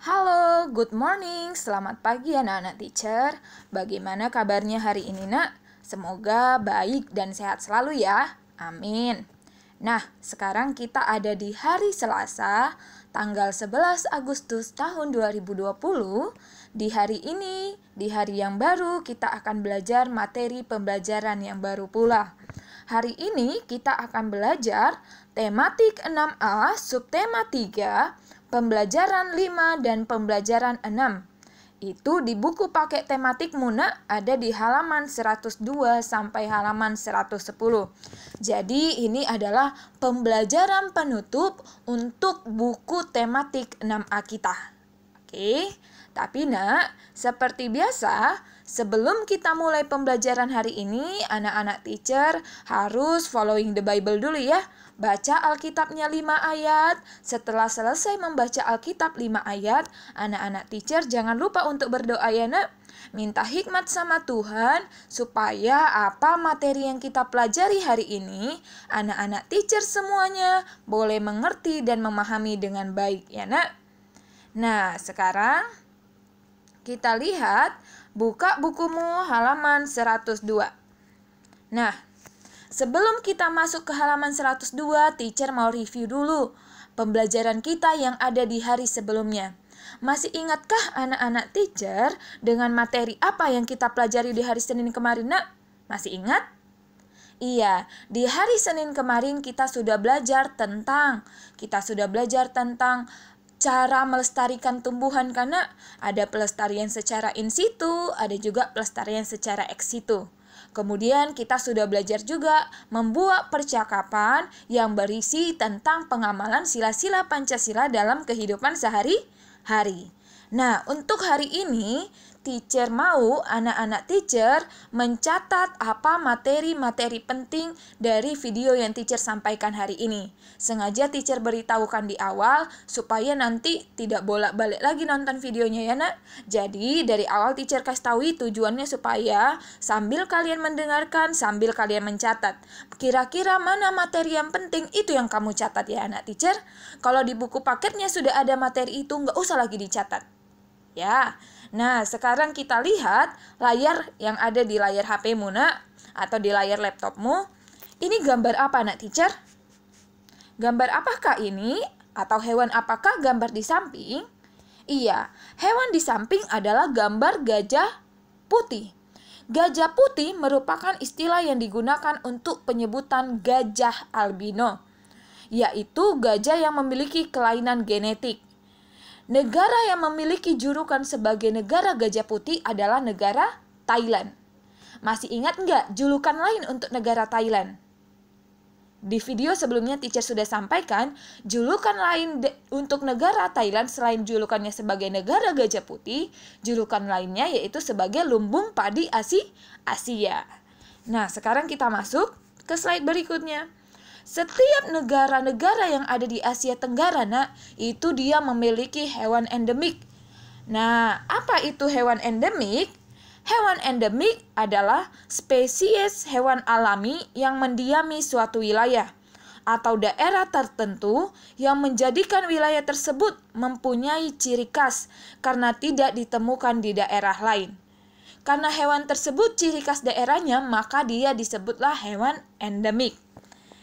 Halo, good morning. Selamat pagi anak-anak teacher. Bagaimana kabarnya hari ini, Nak? Semoga baik dan sehat selalu ya. Amin. Nah, sekarang kita ada di hari Selasa, tanggal 11 Agustus tahun 2020. Di hari ini, di hari yang baru, kita akan belajar materi pembelajaran yang baru pula. Hari ini kita akan belajar tematik 6A, subtema 3, pembelajaran 5 dan pembelajaran 6. Itu di buku paket tematik Muna ada di halaman 102 sampai halaman 110. Jadi ini adalah pembelajaran penutup untuk buku tematik 6A kita. Oke, tapi Nak, seperti biasa, sebelum kita mulai pembelajaran hari ini, anak-anak teacher harus following the Bible dulu ya. Baca Alkitabnya 5 ayat. Setelah selesai membaca Alkitab 5 ayat, anak-anak teacher jangan lupa untuk berdoa ya Nak. Minta hikmat sama Tuhan supaya apa materi yang kita pelajari hari ini, anak-anak teacher semuanya boleh mengerti dan memahami dengan baik ya Nak. Nah, sekarang kita lihat, buka bukumu halaman 102. Nah, sebelum kita masuk ke halaman 102, teacher mau review dulu pembelajaran kita yang ada di hari sebelumnya. Masih ingatkah anak-anak teacher dengan materi apa yang kita pelajari di hari Senin kemarin, Nak? Masih ingat? Iya, di hari Senin kemarin kita sudah belajar tentang cara melestarikan tumbuhan, karena ada pelestarian secara in situ, ada juga pelestarian secara ex situ. Kemudian kita sudah belajar juga membuat percakapan yang berisi tentang pengamalan sila-sila Pancasila dalam kehidupan sehari-hari. Nah, untuk hari ini, teacher mau anak-anak teacher mencatat apa materi-materi penting dari video yang teacher sampaikan hari ini. Sengaja teacher beritahukan di awal supaya nanti tidak bolak-balik lagi nonton videonya ya Nak. Jadi dari awal teacher kasih tahu tujuannya supaya sambil kalian mendengarkan, sambil kalian mencatat. Kira-kira mana materi yang penting, itu yang kamu catat ya anak teacher. Kalau di buku paketnya sudah ada materi itu, nggak usah lagi dicatat. Ya, nah sekarang kita lihat layar yang ada di layar HP-mu Nak, atau di layar laptopmu. Ini gambar apa Nak teacher? Gambar apakah ini? Atau hewan apakah gambar di samping? Iya, hewan di samping adalah gambar gajah putih. Gajah putih merupakan istilah yang digunakan untuk penyebutan gajah albino, yaitu gajah yang memiliki kelainan genetik. Negara yang memiliki julukan sebagai negara gajah putih adalah negara Thailand. Masih ingat nggak julukan lain untuk negara Thailand? Di video sebelumnya teacher sudah sampaikan julukan lain untuk negara Thailand selain julukannya sebagai negara gajah putih, julukan lainnya yaitu sebagai lumbung padi Asia. Nah, sekarang kita masuk ke slide berikutnya. Setiap negara-negara yang ada di Asia Tenggara, Nak, itu dia memiliki hewan endemik. Nah, apa itu hewan endemik? Hewan endemik adalah spesies hewan alami yang mendiami suatu wilayah atau daerah tertentu yang menjadikan wilayah tersebut mempunyai ciri khas karena tidak ditemukan di daerah lain. Karena hewan tersebut ciri khas daerahnya, maka dia disebutlah hewan endemik.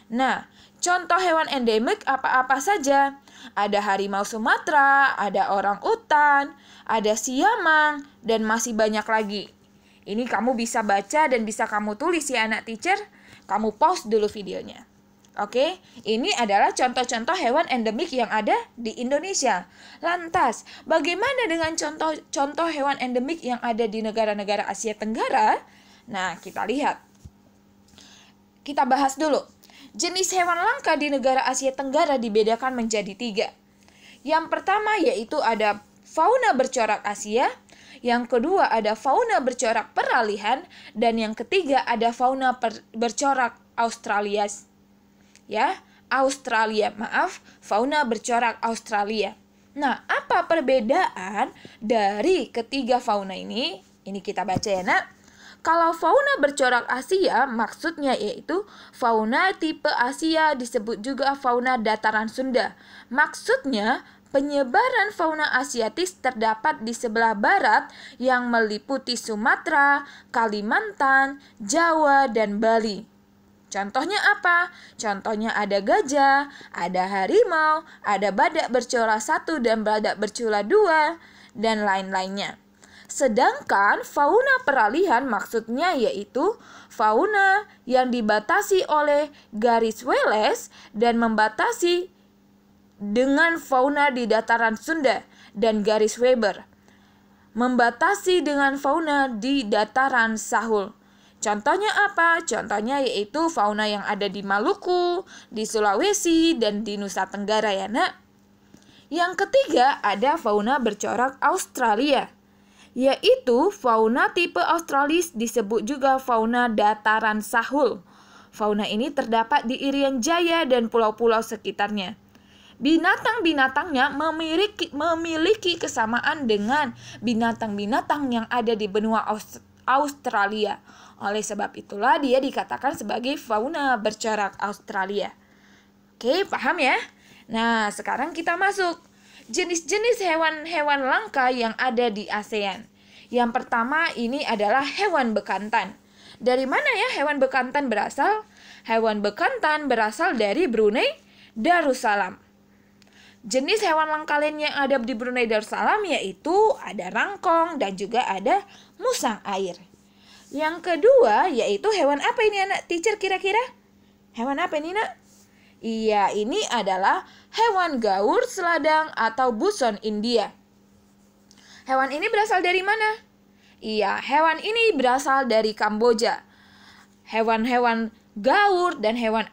Nah, contoh hewan endemik apa-apa saja? Ada harimau Sumatera, ada orang utan, ada siamang, dan masih banyak lagi. Ini kamu bisa baca dan bisa kamu tulis ya anak teacher. Kamu pause dulu videonya. Oke, ini adalah contoh-contoh hewan endemik yang ada di Indonesia. Lantas, bagaimana dengan contoh-contoh hewan endemik yang ada di negara-negara Asia Tenggara? Nah, kita lihat. Kita bahas dulu. Jenis hewan langka di negara Asia Tenggara dibedakan menjadi 3. Yang pertama yaitu ada fauna bercorak Asia, yang kedua ada fauna bercorak peralihan, dan yang ketiga ada fauna bercorak Australia. Fauna bercorak Australia. Nah, apa perbedaan dari ketiga fauna ini? Ini kita baca ya Nak. Kalau fauna bercorak Asia, maksudnya yaitu fauna tipe Asia disebut juga fauna dataran Sunda. Maksudnya, Penyebaran fauna asiatis terdapat di sebelah barat yang meliputi Sumatera, Kalimantan, Jawa, dan Bali. Contohnya apa? Contohnya ada gajah, ada harimau, ada badak bercula 1 dan badak bercula 2, dan lain-lainnya. Sedangkan fauna peralihan maksudnya yaitu fauna yang dibatasi oleh garis Wallace dan membatasi dengan fauna di dataran Sunda dan garis Weber, membatasi dengan fauna di dataran Sahul. Contohnya apa? Contohnya yaitu fauna yang ada di Maluku, di Sulawesi, dan di Nusa Tenggara ya nak. Yang ketiga ada fauna bercorak Australia, yaitu fauna tipe Australis disebut juga fauna dataran Sahul. Fauna ini terdapat di Irian Jaya dan pulau-pulau sekitarnya. Binatang-binatangnya memiliki kesamaan dengan binatang-binatang yang ada di benua Australia. Oleh sebab itulah dia dikatakan sebagai fauna bercorak Australia. Oke, paham ya? Nah, sekarang kita masuk jenis-jenis hewan-hewan langka yang ada di ASEAN. Yang pertama ini adalah hewan bekantan. Dari mana ya hewan bekantan berasal? Hewan bekantan berasal dari Brunei Darussalam. Jenis hewan langka lain yang ada di Brunei Darussalam yaitu ada rangkong dan juga ada musang air. Yang kedua yaitu hewan apa ini anak teacher kira-kira? Hewan apa ini nak? Iya, ini adalah hewan gaur seladang atau buson India. Hewan ini berasal dari mana? Iya, hewan ini berasal dari Kamboja. Hewan-hewan gaur dan hewan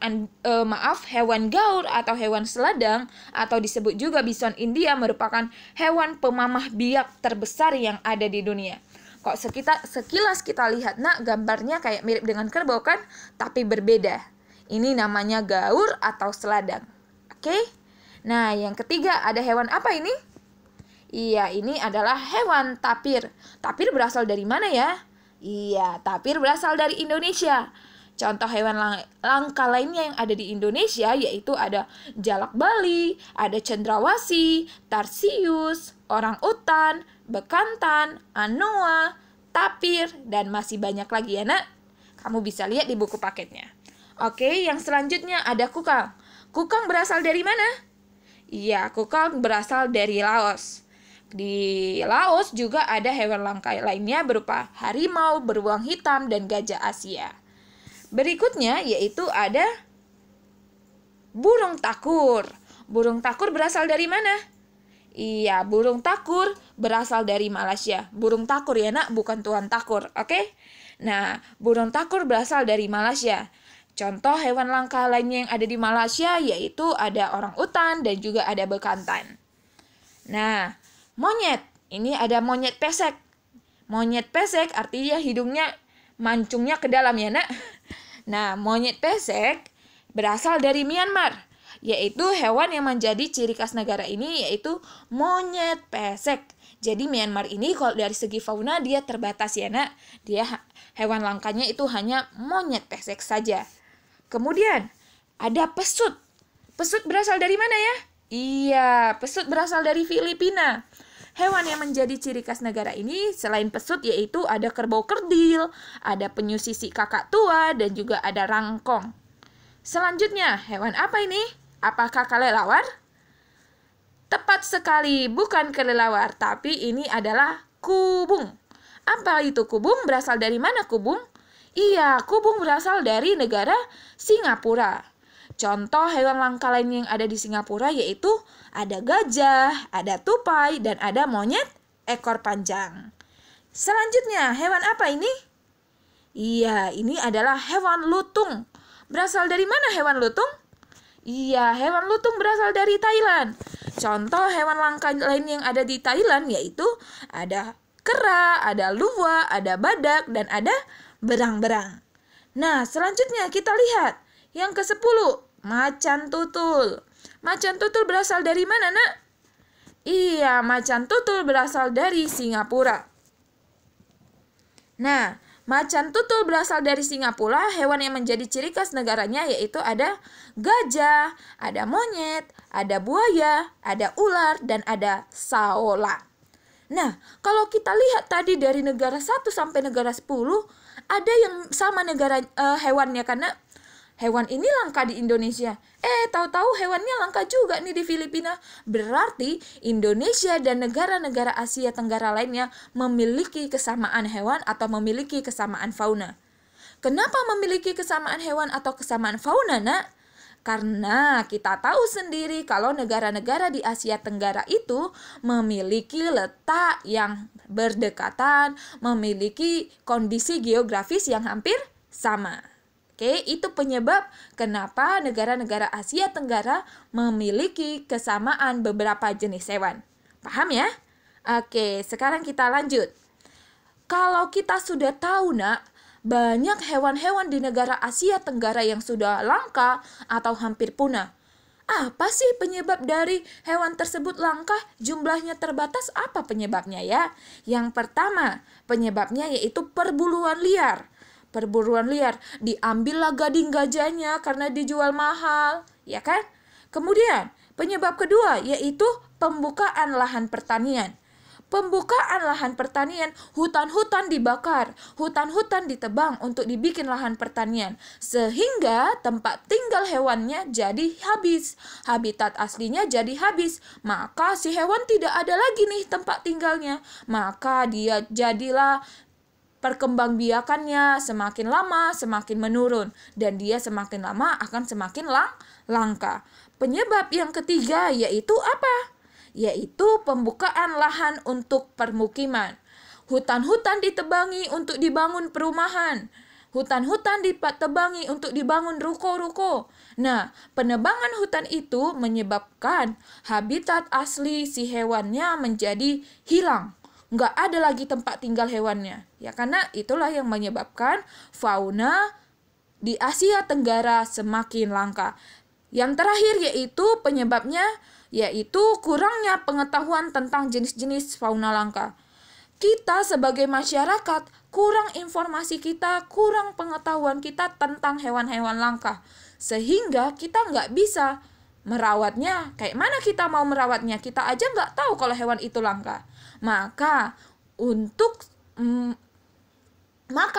gaur atau hewan seladang atau disebut juga bison India merupakan hewan pemamah biak terbesar yang ada di dunia. Kok sekilas kita lihat nak gambarnya kayak mirip dengan kerbau kan, tapi berbeda. Ini namanya gaur atau seladang. Oke? Nah, yang ketiga ada hewan apa ini? Iya, ini adalah hewan tapir. Tapir berasal dari mana ya? Iya, tapir berasal dari Indonesia. Contoh hewan langka lainnya yang ada di Indonesia yaitu ada jalak Bali, ada cendrawasih, tarsius, orangutan, bekantan, anoa, tapir, dan masih banyak lagi ya nak. Kamu bisa lihat di buku paketnya. Oke, yang selanjutnya ada kukang. Kukang berasal dari mana? Iya, kukang berasal dari Laos. Di Laos juga ada hewan langka lainnya berupa harimau, beruang hitam, dan gajah Asia. Berikutnya yaitu ada burung takur. Burung takur berasal dari mana? Iya, burung takur berasal dari Malaysia. Burung takur ya nak, bukan tuan takur, oke? Nah, burung takur berasal dari Malaysia. Contoh hewan langka lainnya yang ada di Malaysia yaitu ada orangutan dan juga ada bekantan. Nah, monyet. Ini ada monyet pesek. Monyet pesek artinya hidungnya mancungnya ke dalam ya nak. Nah, monyet pesek berasal dari Myanmar, yaitu hewan yang menjadi ciri khas negara ini yaitu monyet pesek. Jadi Myanmar ini kalau dari segi fauna dia terbatas ya nak. Dia hewan langkanya itu hanya monyet pesek saja. Kemudian ada pesut. Pesut berasal dari mana ya? Iya, pesut berasal dari Filipina. Hewan yang menjadi ciri khas negara ini selain pesut yaitu ada kerbau kerdil, ada penyu sisik kakak tua, dan juga ada rangkong. Selanjutnya, hewan apa ini? Apakah kelelawar? Tepat sekali, bukan kelelawar, tapi ini adalah kubung. Apa itu kubung? Berasal dari mana kubung? Iya, kubung berasal dari negara Singapura. Contoh hewan langka lain yang ada di Singapura yaitu ada gajah, ada tupai, dan ada monyet ekor panjang. Selanjutnya, hewan apa ini? Iya, ini adalah hewan lutung. Berasal dari mana hewan lutung? Iya, hewan lutung berasal dari Thailand. Contoh hewan langka lain yang ada di Thailand yaitu ada kera, ada luwak, ada badak, dan ada berang-berang. Nah, selanjutnya kita lihat yang ke-10. Macan tutul. Macan tutul berasal dari mana, nak? Iya, macan tutul berasal dari Singapura. Nah, Macan tutul berasal dari Singapura. Hewan yang menjadi ciri khas negaranya yaitu ada gajah, ada monyet, ada buaya, ada ular, dan ada saola. Nah, kalau kita lihat tadi dari negara 1 sampai negara 10, ada yang sama negara hewannya karena hewan ini langka di Indonesia. Tahu-tahu hewannya langka juga nih di Filipina. Berarti Indonesia dan negara-negara Asia Tenggara lainnya memiliki kesamaan hewan atau memiliki kesamaan fauna. Kenapa memiliki kesamaan hewan atau kesamaan fauna, Nak? Karena kita tahu sendiri kalau negara-negara di Asia Tenggara itu memiliki letak yang berdekatan, memiliki kondisi geografis yang hampir sama. Oke, itu penyebab kenapa negara-negara Asia Tenggara memiliki kesamaan beberapa jenis hewan. Paham ya? Oke, sekarang kita lanjut. Kalau kita sudah tahu, Nak, banyak hewan-hewan di negara Asia Tenggara yang sudah langka atau hampir punah. Apa sih penyebab dari hewan tersebut langka? Jumlahnya terbatas, apa penyebabnya ya? Yang pertama, penyebabnya yaitu perburuan liar. Perburuan liar, diambillah gading gajahnya karena dijual mahal, ya kan? Kemudian, penyebab kedua yaitu pembukaan lahan pertanian. Pembukaan lahan pertanian, hutan-hutan dibakar, hutan-hutan ditebang untuk dibikin lahan pertanian, sehingga tempat tinggal hewannya jadi habis, habitat aslinya jadi habis, maka si hewan tidak ada lagi nih tempat tinggalnya, maka dia jadilah perkembangbiakannya semakin lama semakin menurun dan dia semakin lama akan semakin langka. Penyebab yang ketiga yaitu apa? Yaitu pembukaan lahan untuk permukiman. Hutan-hutan ditebangi untuk dibangun perumahan. Hutan-hutan ditebangi untuk dibangun ruko-ruko. Nah, penebangan hutan itu menyebabkan habitat asli si hewannya menjadi hilang. Nggak ada lagi tempat tinggal hewannya. Ya, karena itulah yang menyebabkan fauna di Asia Tenggara semakin langka. Yang terakhir yaitu penyebabnya yaitu kurangnya pengetahuan tentang jenis-jenis fauna langka. Kita sebagai masyarakat kurang informasi kita, kurang pengetahuan kita tentang hewan-hewan langka. Sehingga kita nggak bisa merawatnya. Kayak mana kita mau merawatnya? Kita aja nggak tahu kalau hewan itu langka. Maka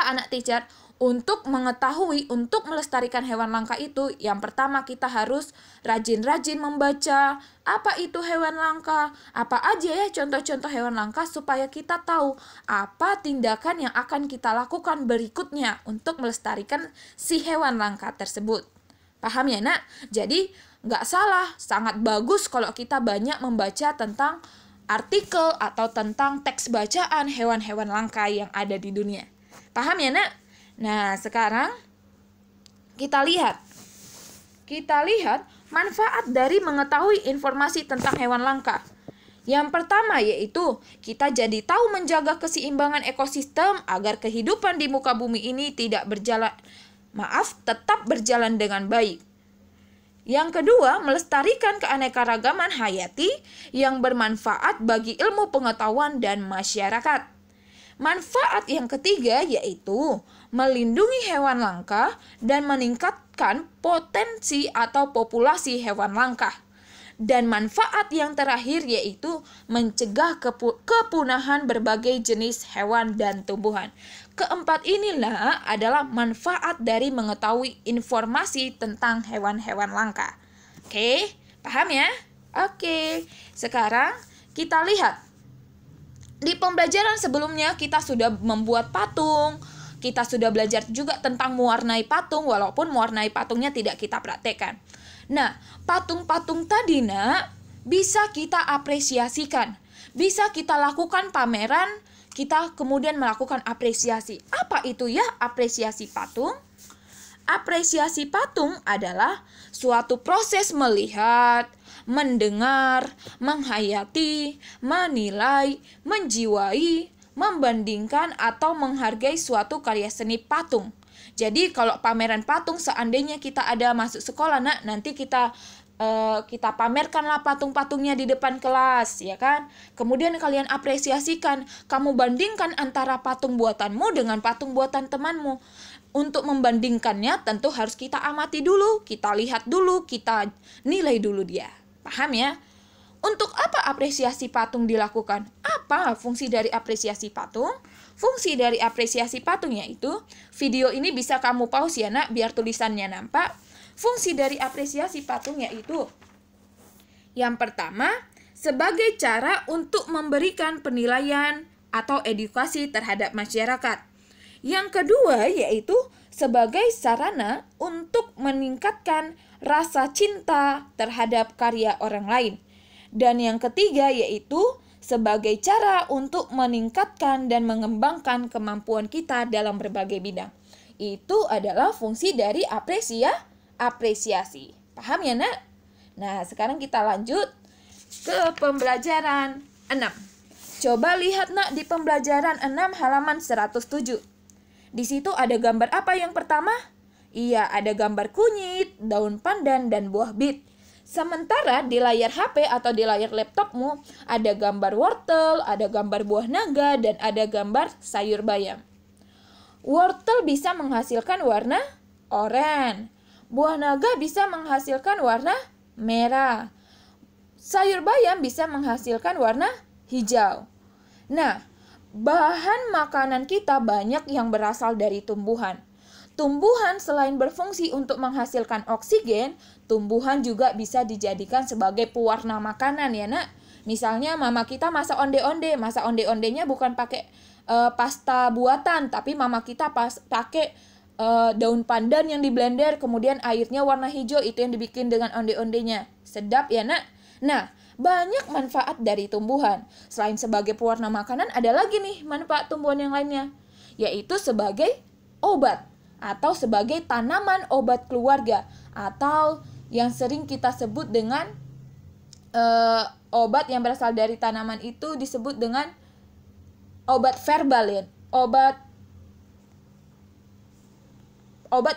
anak teacher untuk mengetahui, untuk melestarikan hewan langka itu, yang pertama kita harus rajin-rajin membaca apa itu hewan langka, apa aja ya contoh-contoh hewan langka supaya kita tahu apa tindakan yang akan kita lakukan berikutnya untuk melestarikan si hewan langka tersebut. Paham ya, Nak? Jadi nggak salah, sangat bagus kalau kita banyak membaca tentang artikel atau tentang teks bacaan hewan-hewan langka yang ada di dunia. Paham ya, Nak? Nah, sekarang kita lihat manfaat dari mengetahui informasi tentang hewan langka. Yang pertama yaitu kita jadi tahu menjaga keseimbangan ekosistem agar kehidupan di muka bumi ini tetap berjalan dengan baik. Yang kedua, melestarikan keanekaragaman hayati yang bermanfaat bagi ilmu pengetahuan dan masyarakat. Manfaat yang ketiga yaitu melindungi hewan langka dan meningkatkan potensi atau populasi hewan langka. Dan manfaat yang terakhir yaitu mencegah kepunahan berbagai jenis hewan dan tumbuhan. Keempat inilah adalah manfaat dari mengetahui informasi tentang hewan-hewan langka. Oke, paham ya? Oke, sekarang kita lihat. Di pembelajaran sebelumnya kita sudah membuat patung. Kita sudah belajar juga tentang mewarnai patung, walaupun mewarnai patungnya tidak kita praktekkan. Nah, patung-patung tadi, Nak, bisa kita apresiasikan. Bisa kita lakukan pameran, kita kemudian melakukan apresiasi. Apa itu ya apresiasi patung? Apresiasi patung adalah suatu proses melihat, mendengar, menghayati, menilai, menjiwai, membandingkan atau menghargai suatu karya seni patung. Jadi kalau pameran patung seandainya kita ada masuk sekolah, Nak, nanti kita kita pamerkanlah patung-patungnya di depan kelas, ya kan? Kemudian kalian apresiasikan, kamu bandingkan antara patung buatanmu dengan patung buatan temanmu. Untuk membandingkannya tentu harus kita amati dulu, kita lihat dulu, kita nilai dulu dia. Paham ya? Untuk apa apresiasi patung dilakukan? Apa fungsi dari apresiasi patung? Fungsi dari apresiasi patung yaitu, video ini bisa kamu pause ya nak, biar tulisannya nampak. Fungsi dari apresiasi patung yaitu, yang pertama, sebagai cara untuk memberikan penilaian atau edukasi terhadap masyarakat. Yang kedua yaitu sebagai sarana untuk meningkatkan rasa cinta terhadap karya orang lain. Dan yang ketiga yaitu sebagai cara untuk meningkatkan dan mengembangkan kemampuan kita dalam berbagai bidang. Itu adalah fungsi dari apresiasi. Paham ya nak? Nah, sekarang kita lanjut ke pembelajaran 6. Coba lihat nak di pembelajaran 6 halaman 107. Di situ ada gambar apa yang pertama? Iya, ada gambar kunyit, daun pandan, dan buah bit. Sementara di layar HP atau di layar laptopmu ada gambar wortel, ada gambar buah naga, dan ada gambar sayur bayam. Wortel bisa menghasilkan warna oranye. Buah naga bisa menghasilkan warna merah. Sayur bayam bisa menghasilkan warna hijau. Nah, bahan makanan kita banyak yang berasal dari tumbuhan. Tumbuhan selain berfungsi untuk menghasilkan oksigen, tumbuhan juga bisa dijadikan sebagai pewarna makanan ya nak. Misalnya mama kita masak onde-onde, masak onde-ondenya bukan pakai pasta buatan, tapi mama kita pakai daun pandan yang di blender, kemudian airnya warna hijau, itu yang dibikin dengan onde-ondenya. Sedap ya nak. Nah, banyak manfaat dari tumbuhan. Selain sebagai pewarna makanan, ada lagi nih manfaat tumbuhan yang lainnya, yaitu sebagai obat atau sebagai tanaman obat keluarga, atau yang sering kita sebut dengan obat yang berasal dari tanaman itu disebut dengan obat verbal ya. Obat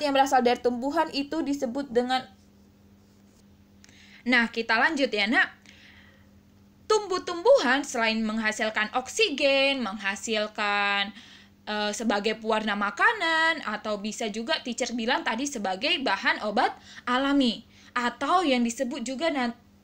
yang berasal dari tumbuhan itu disebut dengan. Nah, kita lanjut ya nak. Tumbuh-tumbuhan selain menghasilkan oksigen, menghasilkan sebagai pewarna makanan, atau bisa juga teacher bilang tadi sebagai bahan obat alami, atau yang disebut juga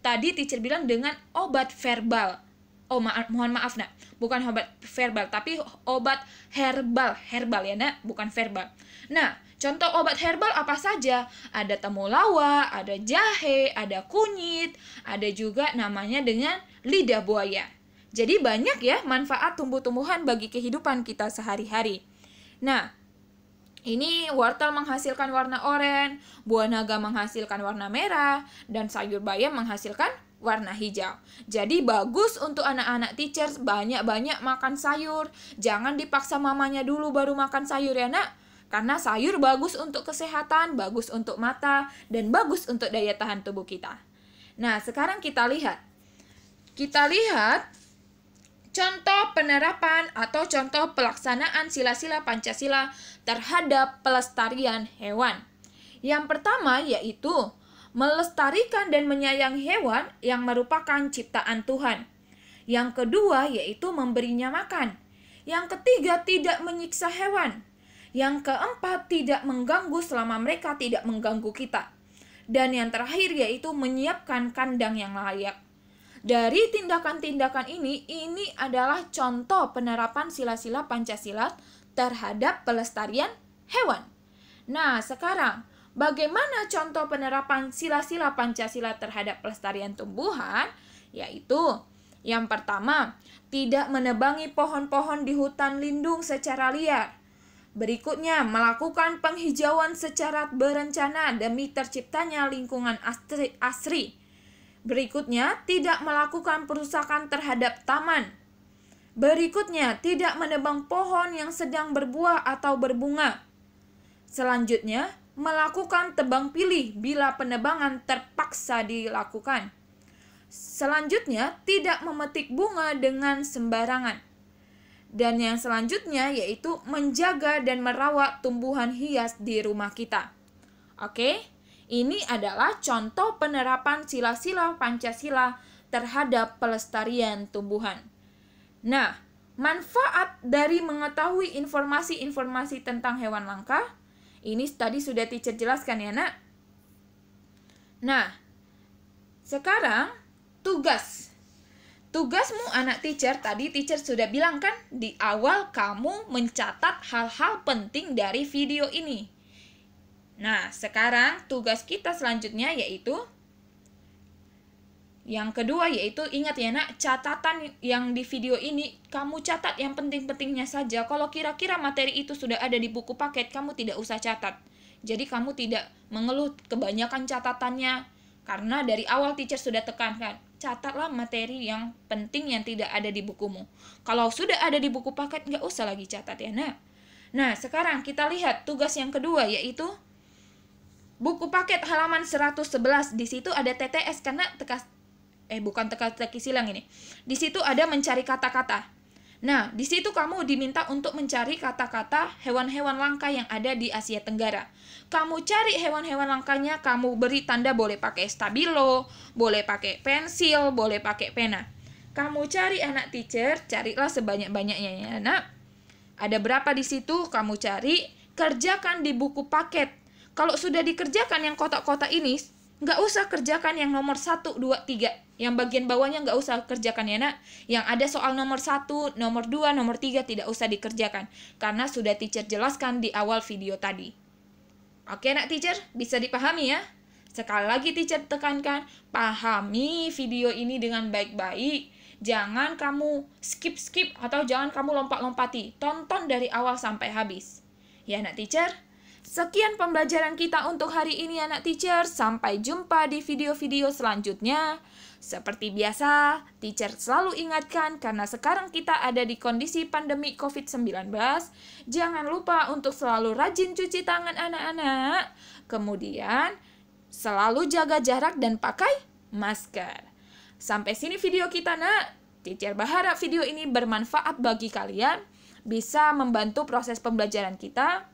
tadi teacher bilang dengan obat verbal. Mohon maaf nak, bukan obat verbal tapi obat herbal ya nak, bukan verbal. Nah, contoh obat herbal apa saja? Ada temulawak, ada jahe, ada kunyit, ada juga namanya dengan lidah buaya. Jadi banyak ya manfaat tumbuh-tumbuhan bagi kehidupan kita sehari-hari. Nah, ini wortel menghasilkan warna oranye, buah naga menghasilkan warna merah, dan sayur bayam menghasilkan warna hijau. Jadi bagus untuk anak-anak teacher banyak-banyak makan sayur. Jangan dipaksa mamanya dulu baru makan sayur ya nak. Karena sayur bagus untuk kesehatan, bagus untuk mata, dan bagus untuk daya tahan tubuh kita. Nah, sekarang kita lihat contoh penerapan atau contoh pelaksanaan sila-sila Pancasila terhadap pelestarian hewan. Yang pertama yaitu melestarikan dan menyayangi hewan yang merupakan ciptaan Tuhan. Yang kedua yaitu memberinya makan. Yang ketiga tidak menyiksa hewan. Yang keempat tidak mengganggu selama mereka tidak mengganggu kita. Dan yang terakhir yaitu menyiapkan kandang yang layak. Dari tindakan-tindakan ini adalah contoh penerapan sila-sila Pancasila terhadap pelestarian hewan. Nah, sekarang bagaimana contoh penerapan sila-sila Pancasila terhadap pelestarian tumbuhan? Yaitu, yang pertama, tidak menebangi pohon-pohon di hutan lindung secara liar. Berikutnya, melakukan penghijauan secara berencana demi terciptanya lingkungan asri. Berikutnya, tidak melakukan perusakan terhadap taman. Berikutnya, tidak menebang pohon yang sedang berbuah atau berbunga. Selanjutnya, melakukan tebang pilih bila penebangan terpaksa dilakukan. Selanjutnya, tidak memetik bunga dengan sembarangan. Dan yang selanjutnya yaitu menjaga dan merawat tumbuhan hias di rumah kita. Oke? Ini adalah contoh penerapan sila-sila Pancasila terhadap pelestarian tumbuhan. Nah, manfaat dari mengetahui informasi-informasi tentang hewan langka, ini tadi sudah teacher jelaskan ya, Nak. Nah, sekarang tugasmu anak teacher, tadi teacher sudah bilang kan di awal kamu mencatat hal-hal penting dari video ini. Nah, sekarang tugas kita selanjutnya yaitu yang kedua, yaitu ingat ya Nak, catatan yang di video ini kamu catat yang penting-pentingnya saja. Kalau kira-kira materi itu sudah ada di buku paket, kamu tidak usah catat. Jadi kamu tidak mengeluh kebanyakan catatannya, karena dari awal teacher sudah tekankan, catatlah materi yang penting yang tidak ada di bukumu. Kalau sudah ada di buku paket, nggak usah lagi catat ya Nak. Nah, sekarang kita lihat tugas yang kedua, yaitu buku paket halaman 111. Di situ ada TTS karena bukan teka-teki silang ini. Di situ ada mencari kata-kata. Nah, di situ kamu diminta untuk mencari kata-kata hewan-hewan langka yang ada di Asia Tenggara. Kamu cari hewan-hewan langkanya, kamu beri tanda, boleh pakai stabilo, boleh pakai pensil, boleh pakai pena. Kamu cari anak teacher, carilah sebanyak-banyaknya ya Nak. Ada berapa di situ, kamu cari, kerjakan di buku paket. Kalau sudah dikerjakan yang kotak-kotak ini, nggak usah kerjakan yang nomor 1, 2, 3. Yang bagian bawahnya nggak usah kerjakan ya Nak. Yang ada soal nomor 1, nomor 2, nomor 3 tidak usah dikerjakan. Karena sudah teacher jelaskan di awal video tadi. Oke Nak teacher, bisa dipahami ya? Sekali lagi teacher tekankan, pahami video ini dengan baik-baik. Jangan kamu skip-skip atau jangan kamu lompat-lompati. Tonton dari awal sampai habis. Ya Nak teacher? Sekian pembelajaran kita untuk hari ini anak teacher. Sampai jumpa di video-video selanjutnya. Seperti biasa, teacher selalu ingatkan karena sekarang kita ada di kondisi pandemi COVID-19. Jangan lupa untuk selalu rajin cuci tangan anak-anak. Kemudian, selalu jaga jarak dan pakai masker. Sampai sini video kita, Nak. Teacher berharap video ini bermanfaat bagi kalian. Bisa membantu proses pembelajaran kita.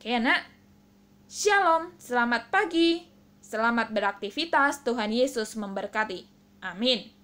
Oke, Nak. Shalom, selamat pagi. Selamat beraktivitas, Tuhan Yesus memberkati. Amin.